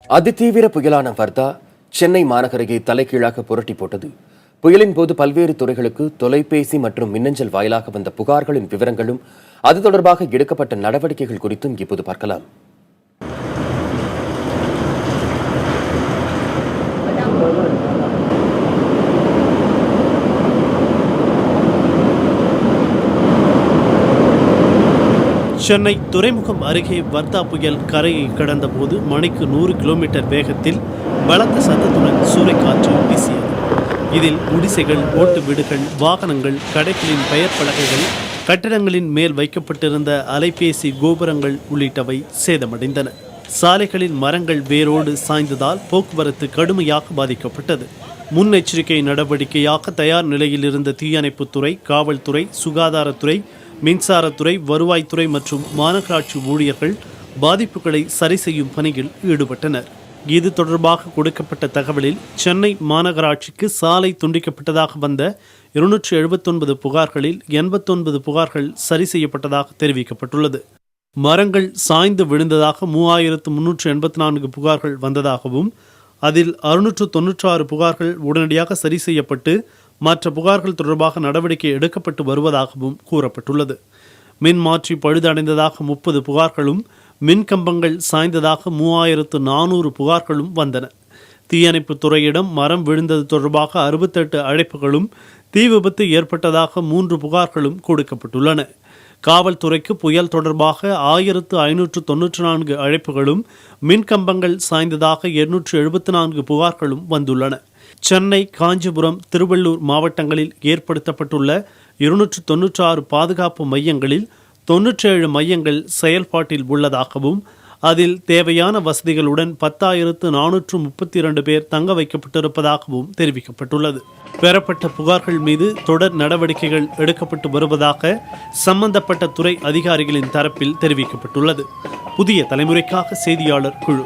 அதிதீவிர புயலான வர்தா சென்னை மாநகரையை தலைகீழாக புரட்டி போட்டது. புயலின் போது பல்வேறு துறைகளுக்கு தொலைபேசி மற்றும் மின்னஞ்சல் வாயிலாக வந்த புகார்களின் விவரங்களும் அது தொடர்பாக எடுக்கப்பட்ட நடவடிக்கைகள் குறித்தும் இப்போது பார்க்கலாம். சென்னை துறைமுகம் அருகே வர்தா புயல் கரையை கடந்த போது மணிக்கு 100 கிலோமீட்டர் வேகத்தில் பலத்த சத்தத்துடன் சூறைக்காற்று வீசியது. இதில் குடிசைகள், ஓட்டு வீடுகள், வாகனங்கள், கடைகளின் பெயர் பலகைகள், கட்டிடங்களின் மேல் வைக்கப்பட்டிருந்த அலைபேசி கோபுரங்கள் உள்ளிட்டவை சேதமடைந்தன. சாலைகளில் மரங்கள் வேரோடு சாய்ந்ததால் போக்குவரத்து கடுமையாக பாதிக்கப்பட்டது. முன்னெச்சரிக்கை நடவடிக்கையாக தயார் நிலையில் இருந்த தீயணைப்புத்துறை, காவல்துறை, சுகாதாரத்துறை, மின்சாரத்துறை, வருவாய்த்துறை மற்றும் மாநகராட்சி ஊழியர்கள் பாதிப்புகளை சரி செய்யும் பணியில் ஈடுபட்டனர். இது தொடர்பாக கொடுக்கப்பட்ட தகவலில் சென்னை மாநகராட்சிக்கு சாலை துண்டிக்கப்பட்டதாக வந்த 279 புகார்களில் 89 புகார்கள் சரி செய்யப்பட்டதாக தெரிவிக்கப்பட்டுள்ளது. மரங்கள் சாய்ந்து விழுந்ததாக 3384 புகார்கள் வந்ததாகவும் அதில் 696 புகார்கள் உடனடியாக சரி செய்யப்பட்டு மற்ற புகார்கள் தொடர்பாக நடவடிக்கை எடுக்கப்பட்டு வருவதாகவும் கூறப்பட்டுள்ளது. மின் மாற்றி பழுதடைந்ததாக 30 புகார்களும் மின் கம்பங்கள் சாய்ந்ததாக 3400 புகார்களும் வந்தன. தீயணைப்பு துறையிடம் மரம் விழுந்தது தொடர்பாக 68 அழைப்புகளும் தீ விபத்து ஏற்பட்டதாக 3 புகார்களும் கொடுக்கப்பட்டுள்ளன. காவல்துறைக்கு புயல் தொடர்பாக 1594 அழைப்புகளும் மின் கம்பங்கள் சாய்ந்ததாக 874 புகார்களும் வந்துள்ளன. சென்னை, காஞ்சிபுரம், திருவள்ளூர் மாவட்டங்களில் ஏற்படுத்தப்பட்டுள்ள 296 பாதுகாப்பு மையங்களில் 97 மையங்கள் செயல்பாட்டில் உள்ளதாகவும் அதில் தேவையான வசதிகளுடன் 10,432 பேர் தங்க வைக்கப்பட்டிருப்பதாகவும் தெரிவிக்கப்பட்டுள்ளது. பெறப்பட்ட புகார்கள் மீது தொடர் நடவடிக்கைகள் எடுக்கப்பட்டு வருவதாக சம்பந்தப்பட்ட துறை அதிகாரிகளின் தரப்பில் தெரிவிக்கப்பட்டுள்ளது. புதிய தலைமுறைக்காக செய்தியாளர் குழு.